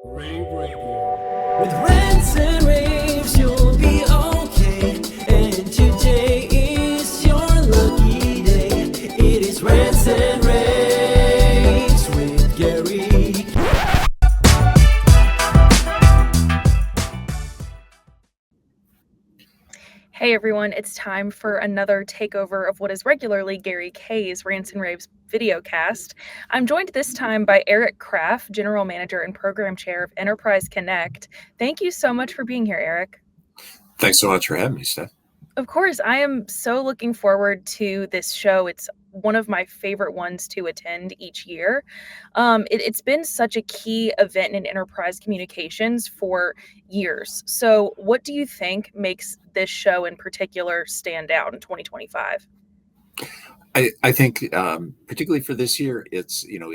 rAVe Radio. With rants and raves, you'll be okay. And today is your lucky day. It is Rants and Raves with Gary. Hey everyone, it's time for another takeover of what is regularly Gary K's Rants and Raves videocast. I'm joined this time by Eric Krapf, General Manager and Program Chair of Enterprise Connect. Thank you so much for being here, Eric. Thanks so much for having me, Steph. Of course, I am so looking forward to this show. It's one of my favorite ones to attend each year. It's been such a key event in enterprise communications for years. So what do you think makes this show in particular stand out in 2025? I think particularly for this year, it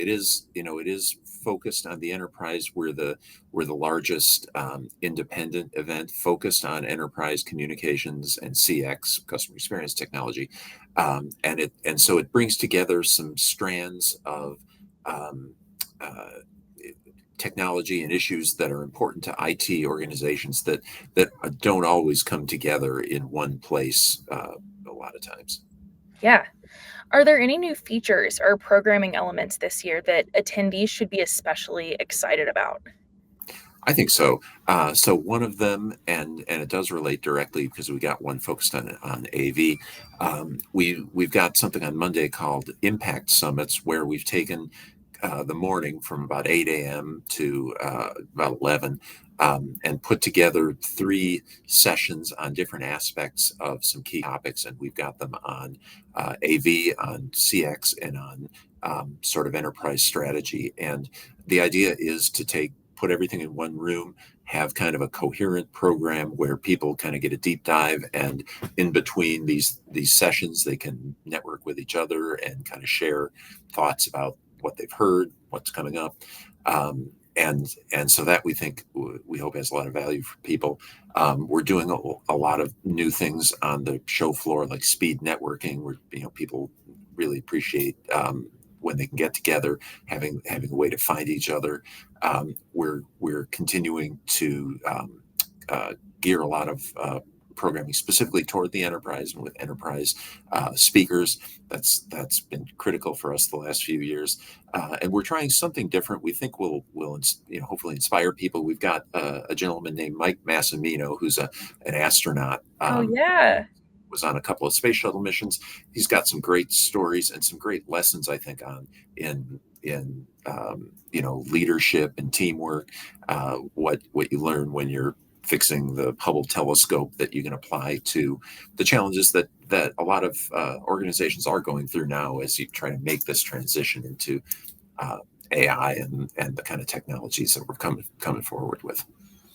is focused on the enterprise. We're the largest independent event focused on enterprise communications and CX, customer experience technology, and so it brings together some strands of technology and issues that are important to IT organizations that don't always come together in one place a lot of times. Yeah. Are there any new features or programming elements this year that attendees should be especially excited about? I think so. So one of them, and it does relate directly because we got one focused on AV. We've got something on Monday called Impact Summits, where we've taken the morning from about 8 a.m. to about 11, and put together 3 sessions on different aspects of some key topics. And we've got them on AV, on CX, and on sort of enterprise strategy. And the idea is to put everything in one room, have kind of a coherent program where people kind of get a deep dive, and in between these sessions, they can network with each other and kind of share thoughts about what they've heard, what's coming up. And so that we hope has a lot of value for people. We're doing a lot of new things on the show floor, like speed networking, where people really appreciate when they can get together, having a way to find each other. We're continuing to gear a lot of programming specifically toward the enterprise, and with enterprise speakers. That's been critical for us the last few years, and we're trying something different. We think will hopefully inspire people. We've got a gentleman named Mike Massimino, who's an astronaut. Oh yeah. Was on a couple of space shuttle missions. He's got some great stories and some great lessons, I think, in leadership and teamwork. What you learn when you're fixing the Hubble telescope that you can apply to the challenges that a lot of organizations are going through now as you try to make this transition into AI and the kind of technologies that we're coming forward with.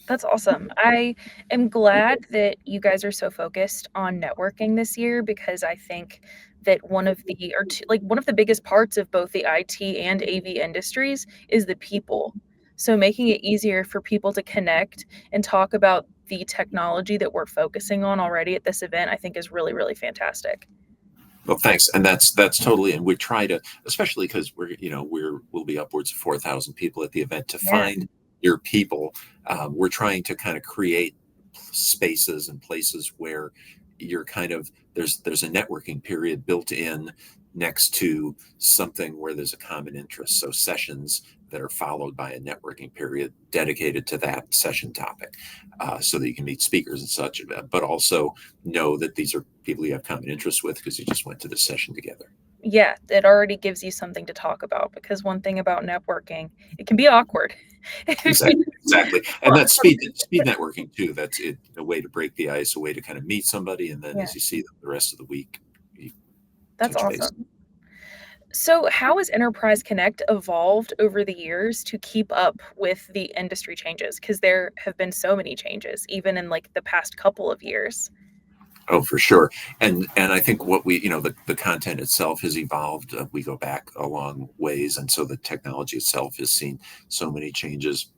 That's awesome. I am glad that you guys are so focused on networking this year, because I think that one of the biggest parts of both the IT and AV industries is the people. So making it easier for people to connect and talk about the technology that we're focusing on already at this event, I think is really, really fantastic. Well, thanks, and that's totally. And we try to, especially because we'll be upwards of 4,000 people at the event, to find your people. We're trying to kind of create spaces and places where you're there's a networking period built in next to something where there's a common interest. So sessions that are followed by a networking period dedicated to that session topic, so that you can meet speakers and such, but also know that these are people you have common interests with because you just went to the session together. Yeah, it already gives you something to talk about, because one thing about networking, it can be awkward. Exactly. And that's speed networking too. That's it, a way to break the ice, a way to kind of meet somebody, and then as you see them the rest of the week, that's awesome. So how has Enterprise Connect evolved over the years to keep up with the industry changes? Because there have been so many changes, even in the past couple of years. Oh, for sure. And I think what the content itself has evolved. We go back a long ways. And so the technology itself has seen so many changes.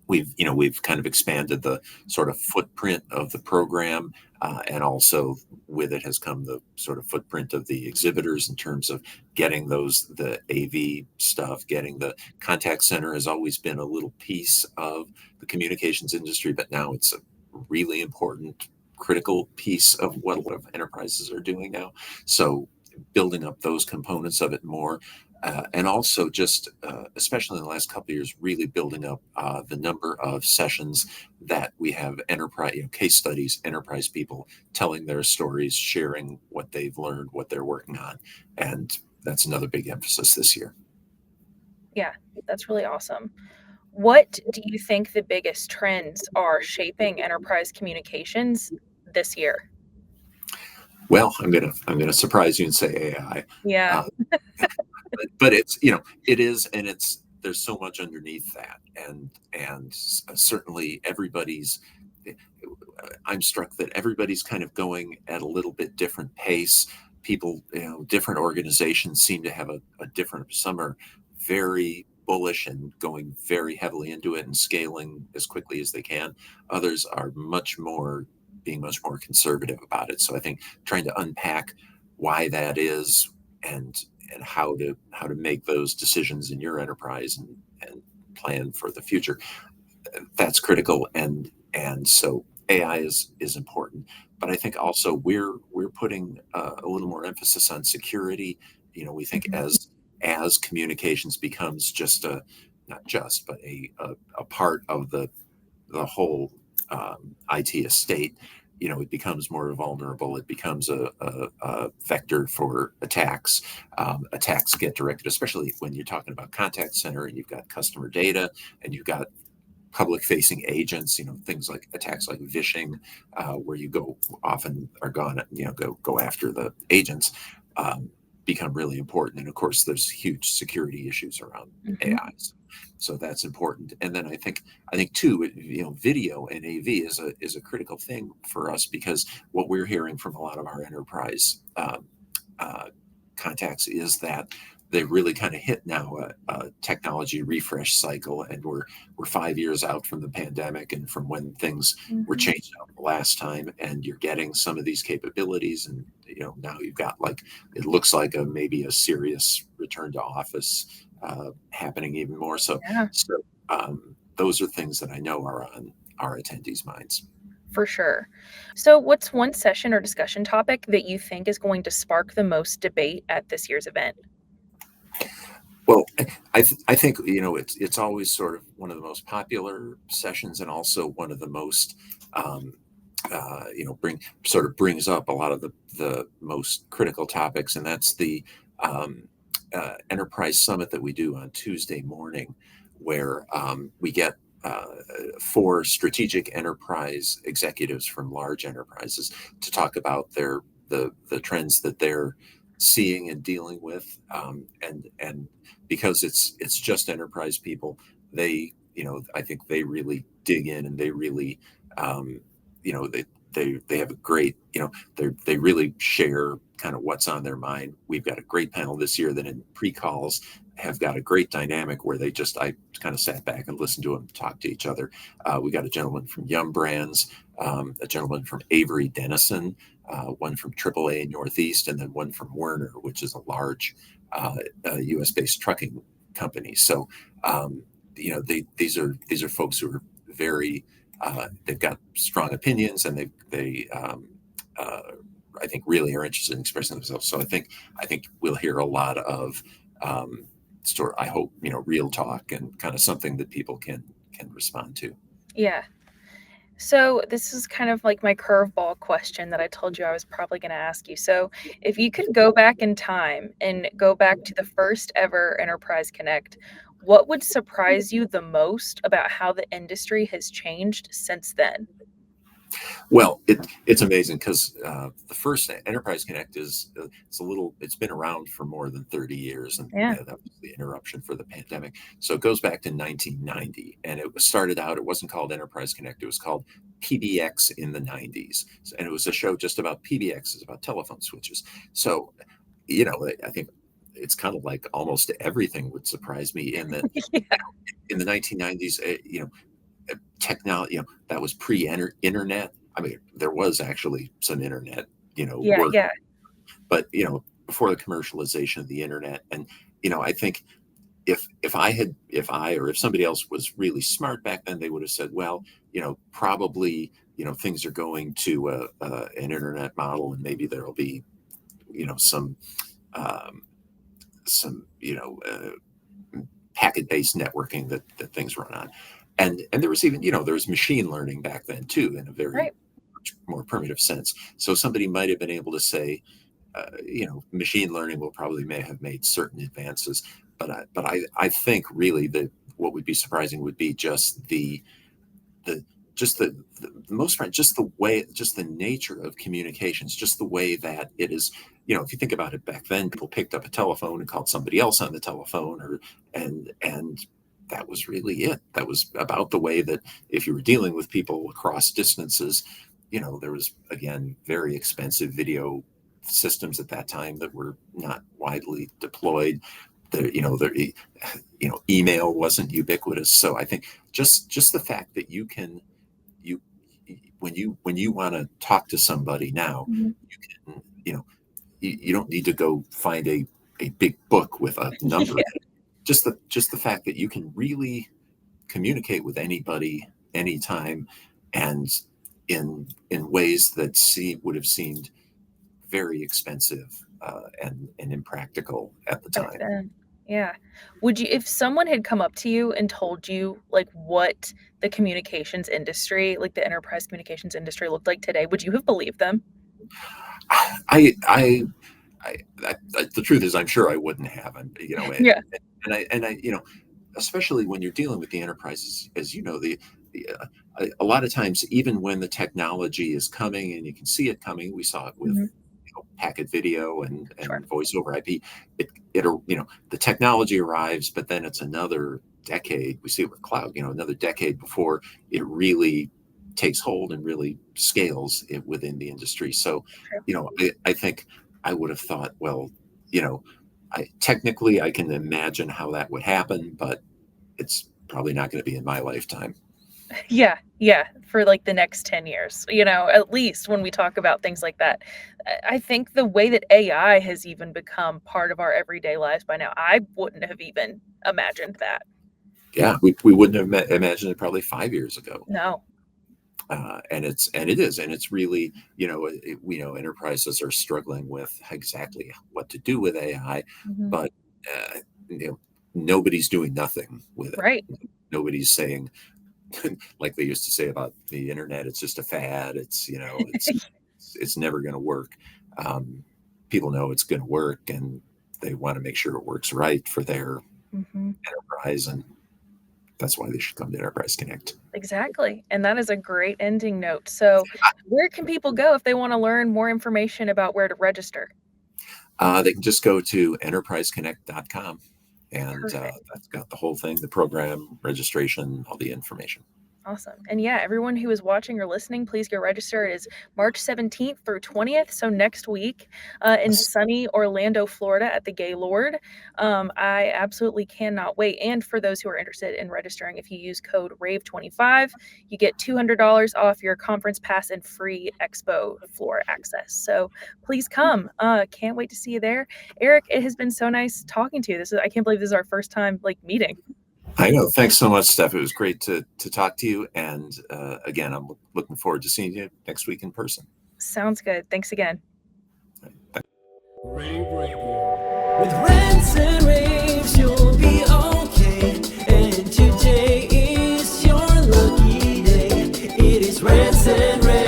we've kind of expanded the sort of footprint of the program, and also with it has come the sort of footprint of the exhibitors in terms of getting the AV stuff. Getting the contact center has always been a little piece of the communications industry, but now it's a really important, critical piece of what a lot of enterprises are doing now. So building up those components of it more, and also just especially in the last couple of years, really building up the number of sessions that we have enterprise, case studies, enterprise people telling their stories, sharing what they've learned, what they're working on, and that's another big emphasis this year. Yeah, that's really awesome. What do you think the biggest trends are shaping enterprise communications this year? Well, I'm gonna surprise you and say AI. Yeah. Uh, but it's it is, and it's there's so much underneath that, and certainly everybody's I'm struck that everybody's kind of going at a little bit different pace. People, different organizations seem to have a different, some are very bullish and going very heavily into it and scaling as quickly as they can. Others are being much more conservative about it. So I think trying to unpack why that is, and how to make those decisions in your enterprise, and plan for the future, that's critical. And so AI is important, but I think also we're putting a little more emphasis on security. We think Mhm. as communications becomes just a not just but a part of the whole IT estate, it becomes more vulnerable. It becomes a vector for attacks. Attacks get directed, especially when you're talking about contact center and you've got customer data and you've got public facing agents, things like attacks like vishing, where you go often are gone, go after the agents, become really important. And of course, there's huge security issues around Mhm. AI. So that's important. And then I think too, video and AV is a critical thing for us, because what we're hearing from a lot of our enterprise uh, contacts is that they really kind of hit now a technology refresh cycle, and we're 5 years out from the pandemic and from when things were Mhm. changed out the last time, and you're getting some of these capabilities, and now you've got, like, it looks like maybe a serious return to office happening even more so. Yeah, Those are things that I know are on our attendees' minds. for sure. So, what's one session or discussion topic that you think is going to spark the most debate at this year's event? Well, I think it's always sort of one of the most popular sessions, and also one of the most um, brings up a lot of the most critical topics, and that's the um, enterprise summit that we do on Tuesday morning, where we get uh, 4 strategic enterprise executives from large enterprises to talk about the trends that they're seeing and dealing with, and because it's just enterprise people, they I think they really dig in, and they really um, you know they have a great, they really share kind of what's on their mind. We've got a great panel this year that in pre-calls have got a great dynamic where I kind of sat back and listened to them talk to each other. We got a gentleman from Yum Brands, a gentleman from Avery Dennison, one from AAA Northeast, and then one from Werner, which is a large U.S. based trucking company. So these are folks who are very they've got strong opinions, and uh, I think really are interested in expressing themselves. So I think we'll hear a lot of I hope, real talk, and kind of something that people can respond to. Yeah. So, this is kind of like my curveball question that I told you I was probably going to ask you. So, if you could go back in time and go back to the first ever Enterprise Connect, what would surprise you the most about how the industry has changed since then? Well, it's amazing, because the first Enterprise Connect it's been around for more than 30 years, and Yeah. that was the interruption for the pandemic. So it goes back to 1990, and it was started out. It wasn't called Enterprise Connect. It was called PBX in the 90s, and it was a show just about PBXs, about telephone switches. So I think it's kind of like almost everything would surprise me in that Yeah. in the 1990s. technology, that was pre-internet. I mean, there was actually some internet, Yeah, work, yeah. but before the commercialization of the internet. And I think if somebody else was really smart back then, they would have said, well, probably things are going to an internet model, and maybe there'll be some um, packet-based networking that things run on. And there was even there was machine learning back then too, in a very Right. much more primitive sense. So somebody might have been able to say, machine learning may have made certain advances, but I think really that what would be surprising would be just the just the most part, just the way, just the nature of communications, just the way that it is. If you think about it, back then people picked up a telephone and called somebody else on the telephone, and that was really it. That was about the way that if you were dealing with people across distances, there was, again, very expensive video systems at that time that were not widely deployed. Email wasn't ubiquitous. So I think just the fact that you when you want to talk to somebody now, Mhm. you can, you don't need to go find a big book with a number. Yeah. Just the fact that you can really communicate with anybody anytime, and in ways that would have seemed very expensive, and impractical at the Back time. then. Yeah. Would you, if someone had come up to you and told you, like, what the communications industry, like the enterprise communications industry looked like today, would you have believed them? I, I, the truth is, I'm sure I wouldn't have, Yeah. and especially when you're dealing with the enterprises, as a lot of times, even when the technology is coming and you can see it coming, we saw it with Mhm. packet video and Sure. voice over IP. The technology arrives, but then it's another decade. We see it with cloud, another decade before it really takes hold and really scales it within the industry. So, True. I think I would have thought, well, technically I can imagine how that would happen, but it's probably not going to be in my lifetime. Yeah, yeah, for, like, the next 10 years, at least when we talk about things like that. I think the way that AI has even become part of our everyday lives by now, I wouldn't have even imagined that. Yeah, we wouldn't have imagined it probably 5 years ago. No. And it's really, we know enterprises are struggling with exactly what to do with AI, Mhm. but nobody's doing nothing with it. Right. Nobody's saying, like they used to say about the internet, it's just a fad. It's never going to work. People know it's going to work, and they want to make sure it works right for their Mhm. enterprise, and that's why they should come to Enterprise Connect. Exactly, and that is a great ending note. So, where can people go if they wanna learn more information about where to register? They can just go to enterpriseconnect.com, and Perfect. that's got the whole thing, the program, registration, all the information. Awesome. And yeah, everyone who is watching or listening, please go register. It is March 17th through 20th. So next week in Yes. sunny Orlando, Florida at the Gaylord. I absolutely cannot wait. And for those who are interested in registering, if you use code rAVe25, you get $200 off your conference pass and free expo floor access. So please come. Can't wait to see you there. Eric, it has been so nice talking to you. I can't believe this is our first time meeting. I know. Thanks so much, Steph. It was great to talk to you. And again, I'm looking forward to seeing you next week in person. Sounds good. Thanks again. rAVe Radio. With rants and raves, you'll be okay. And today is your lucky day. It is rants and raves.